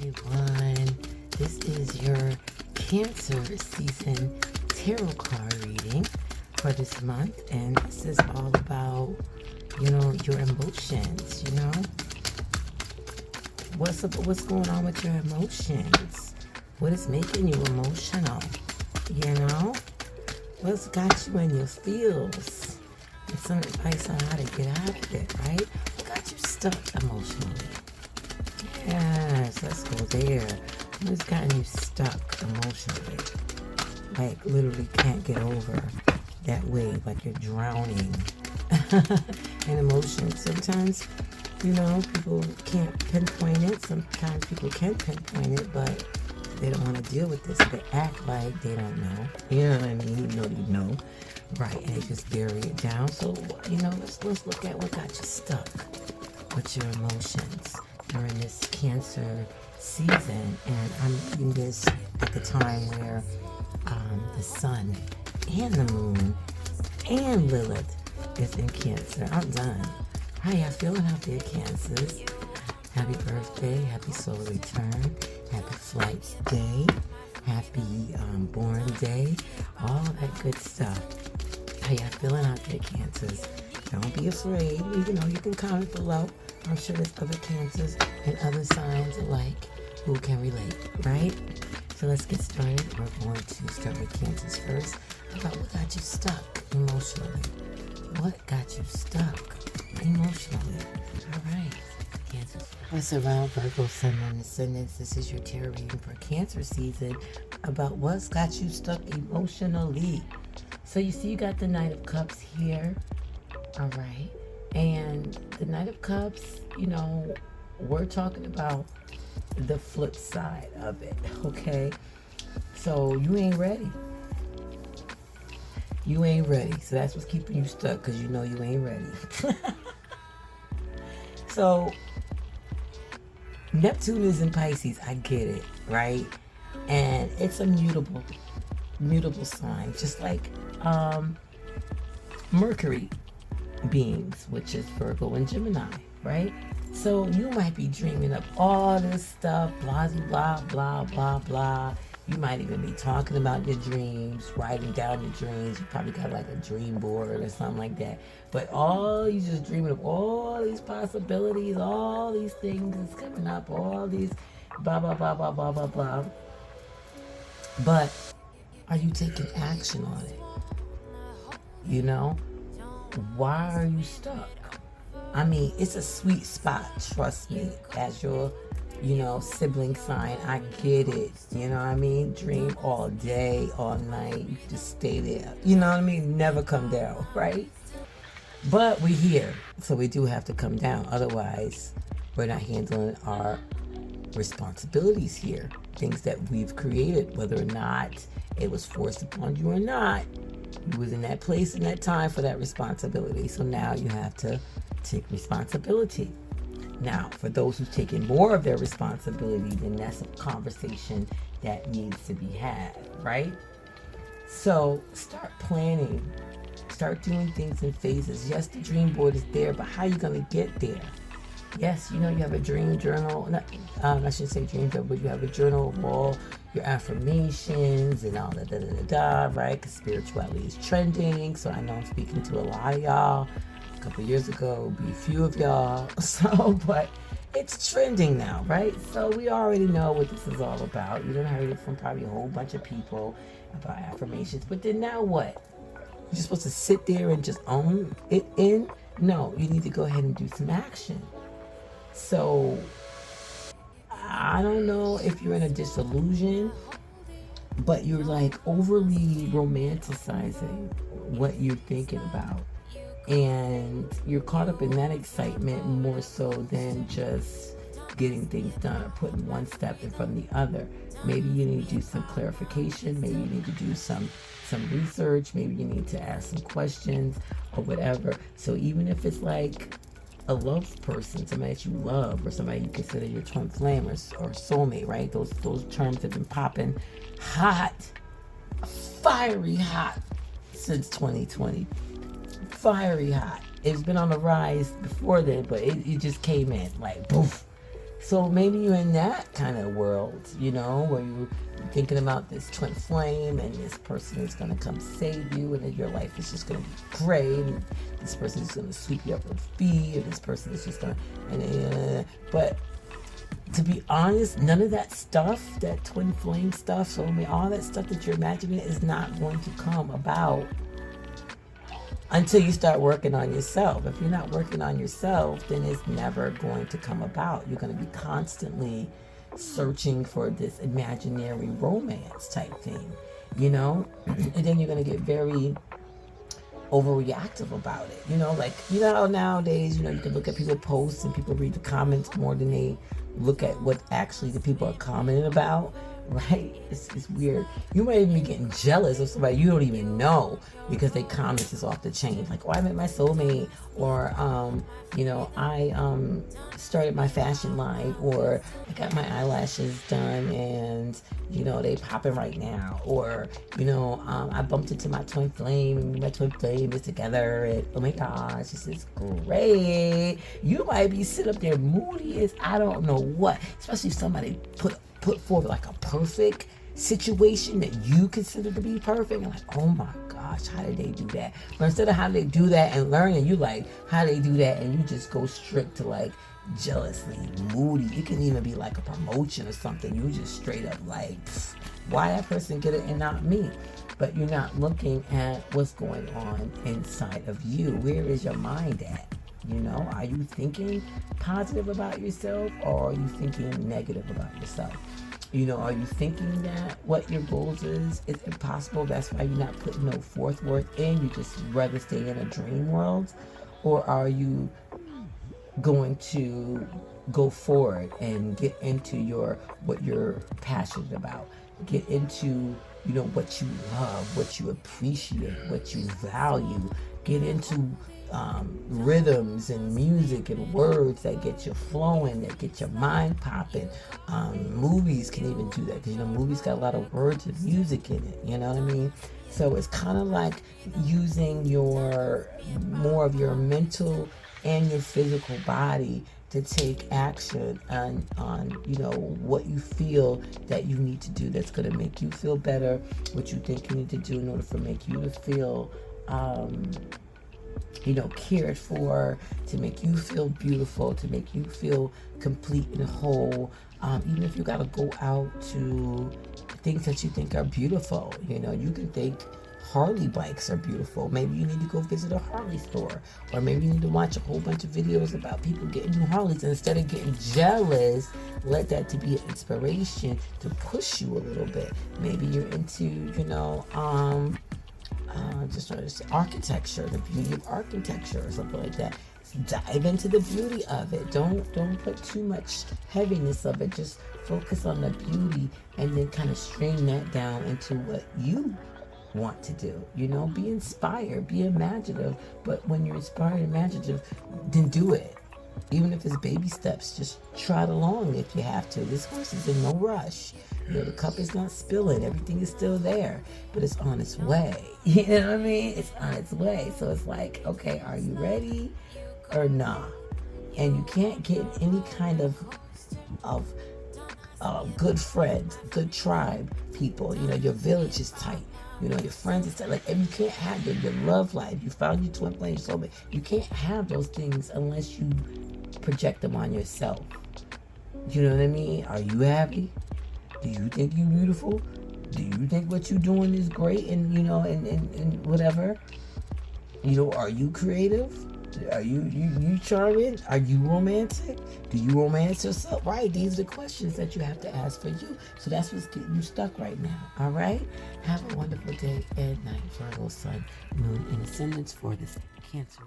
everyone. This is your Cancer season tarot card reading for this month, and this is all about, your emotions. What's going on with your emotions? What is making you emotional? What's got you in your feels? And some advice on how to get out of it, right? What got you stuck emotionally? Yes, let's go there. What's gotten you stuck emotionally? Like literally can't get over that wave, like you're drowning in emotions. Sometimes, people can't pinpoint it. Sometimes people can pinpoint it, but they don't want to deal with this. They act like they don't know. You know what I mean? Even though they know. Right, and they just bury it down. So, let's look at what got you stuck with your emotions during this Cancer season. And I'm reading this at the time where the sun and the moon and Lilith is in Cancer. I'm done. How y'all feeling out there, Cancers? Happy birthday, happy solar return, happy flight day, happy born day, all that good stuff. How y'all feeling out there, Cancers? Don't be afraid. Even though you can comment below. I'm sure there's other Cancers and other signs alike who can relate, right? So let's get started. We're going to start with Cancers first. About what got you stuck emotionally? What got you stuck emotionally? All right. Cancers. What's around Virgo, Sun, and Ascendants? This is your tarot reading for Cancer season about what's got you stuck emotionally. So you see you got the Knight of Cups here. All right. And the Knight of Cups, we're talking about the flip side of it, okay? So you ain't ready. You ain't ready. So that's what's keeping you stuck, because you ain't ready. So Neptune is in Pisces. I get it, right? And it's a mutable sign, just like Mercury beings, which is Virgo and Gemini, right? So you might be dreaming up all this stuff, blah, blah, blah, blah, blah. You might even be talking about your dreams, writing down your dreams. You probably got like a dream board or something like that. But you just dreaming of all these possibilities, all these things that's coming up, all these blah, blah, blah, blah, blah, blah, blah. But are you taking action on it? Why are you stuck? I mean, it's a sweet spot, trust me, as your, sibling sign. I get it. Dream all day, all night. You just stay there. Never come down, right? But we're here, so we do have to come down. Otherwise, we're not handling our responsibilities here. Things that we've created, whether or not it was forced upon you or not. You was in that place in that time for that responsibility. So now you have to take responsibility. Now, for those who's taking more of their responsibility, then that's a conversation that needs to be had, right? So start planning. Start doing things in phases. Yes, the dream board is there, but how are you going to get there? Yes, you have a dream journal. I shouldn't say dream journal, but you have a journal of all your affirmations and all that, right? Because spirituality is trending. So I know I'm speaking to a lot of y'all. A couple years ago, be a few of y'all. But it's trending now, right? So we already know what this is all about. You done heard it from probably a whole bunch of people about affirmations. But then now what? You're supposed to sit there and just own it in? No, you need to go ahead and do some action. So, I don't know if you're in a disillusion, but you're like overly romanticizing what you're thinking about. And you're caught up in that excitement more so than just getting things done or putting one step in front of the other. Maybe you need to do some clarification. Maybe you need to do some research. Maybe you need to ask some questions or whatever. So even if it's like a love person, somebody that you love, or somebody you consider your twin flame or soulmate, right? Those terms have been popping hot, fiery hot since 2020. Fiery hot. It's been on the rise before then, but it just came in like boof. So maybe you're in that kind of world, you know, where you're thinking about this twin flame and this person is going to come save you and then your life is just going to be great and this person is going to sweep you up with feet and this person is just going to... But to be honest, none of that stuff, that twin flame stuff, so I mean, all that stuff that you're imagining is not going to come about until you start working on yourself. If you're not working on yourself, then it's never going to come about. You're going to be constantly searching for this imaginary romance type thing, you know? And then you're going to get very overreactive about it, you know? Like, you know how nowadays, you know, you can look at people posts and people read the comments more than they look at what actually the people are commenting about, right? It's weird. You might even be getting jealous of somebody you don't even know because they comments is off the chain. Like, oh, I met my soulmate, or you know, I started my fashion line, or I got my eyelashes done and you know they popping right now, or you know, I bumped into my twin flame and my twin flame is together and oh my gosh, this is great. You might be sitting up there moody as I don't know what, especially if somebody put forward like a perfect situation that you consider to be perfect. You're like, oh my gosh, how did they do that? But instead of how they do that and learn, and you like how they do that, and you just go strict to like jealously moody. It can even be like a promotion or something. You just straight up like, why that person get it and not me? But you're not looking at what's going on inside of you. Where is your mind at? You know, are you thinking positive about yourself, or are you thinking negative about yourself? You know, are you thinking that what your goals is impossible? That's why you're not putting no forth worth in. You just rather stay in a dream world? Or are you going to go forward and get into what you're passionate about? Get into, you know, what you love, what you appreciate, what you value. Get into rhythms and music and words that get you flowing, that get your mind popping. Movies can even do that because, you know, movies got a lot of words and music in it, you know what I mean? So it's kind of like using more of your mental and your physical body to take action on you know, what you feel that you need to do that's going to make you feel better, what you think you need to do in order to make you to feel you know, cared for, to make you feel beautiful, to make you feel complete and whole. Even if you got to go out to things that you think are beautiful, you know, you can think Harley bikes are beautiful. Maybe you need to go visit a Harley store, or maybe you need to watch a whole bunch of videos about people getting new Harleys, and instead of getting jealous, let that to be an inspiration to push you a little bit. Maybe you're into, you know, just architecture, the beauty of architecture or something like that. Dive into the beauty of it. Don't put too much heaviness of it. Just focus on the beauty and then kind of stream that down into what you want to do. You know, be inspired, be imaginative. But when you're inspired and imaginative, then do it. Even if it's baby steps, just trot along if you have to. This horse is in no rush. You know, the cup is not spilling. Everything is still there, but it's on its way. You know what I mean? It's on its way. So it's like, okay, are you ready or not? And you can't get any kind of good friends, good tribe people. You know, your village is tight. You know, your friends is tight. Like, and you can't have your love life. You found your twin flame soulmate. You can't have those things unless you project them on yourself. You know what I mean? Are you happy? Do you think you're beautiful? Do you think what you're doing is great and, you know, and whatever? You know, are you creative? Are you charming? Are you romantic? Do you romance yourself? Right, these are the questions that you have to ask for you. So that's what's getting you stuck right now, all right? Have a wonderful day and night, Virgo, Sun, Moon, and Ascendants for this Cancer.